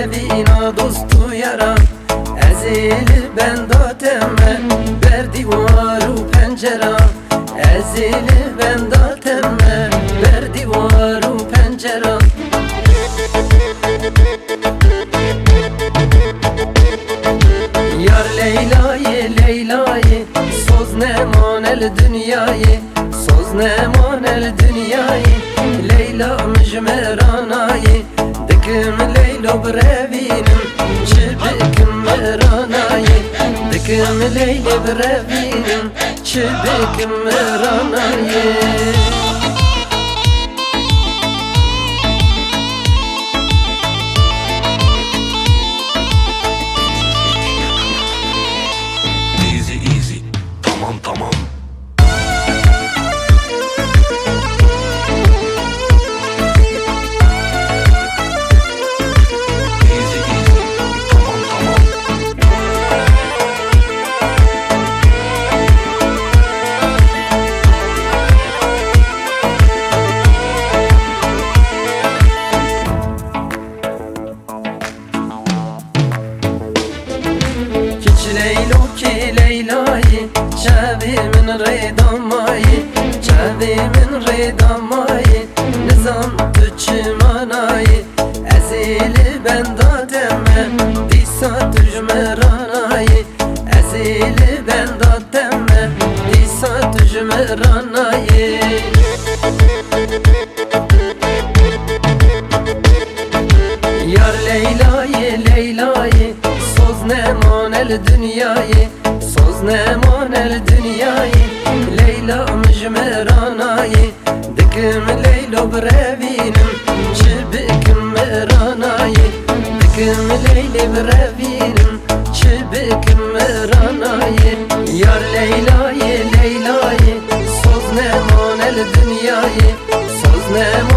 revîna dostu yara ezeli benda temme ber divar û pencera ezeli benda temme ber divar û pencera Yar Leyla'yı Leyla'yı soz nemanel dünyayı soz nemanel dünyayı Leyla müjmeranayı dikim Leyla brevinim çibikim meranayı dikim Leyla brevinim çibikim meranayı Tamam. Leylo ki Leyla'yı çevimin redamayı çevimin redamayı nizam tüçümanayı ezeli benda temme disa tücmeranayı ezeli benda temme disa tücmeranayı Yar Leyla'yı Leyla'yı soz nemanel dünyayı soz nemanel dünyayı Leyla müjmeranayı dikim Leyla brevinim çibikim meranayı dikim Leyla brevinim çibikim meranayı Yar Leyla'yı Leyla'yı soz nemanel dünyayı soz nemanel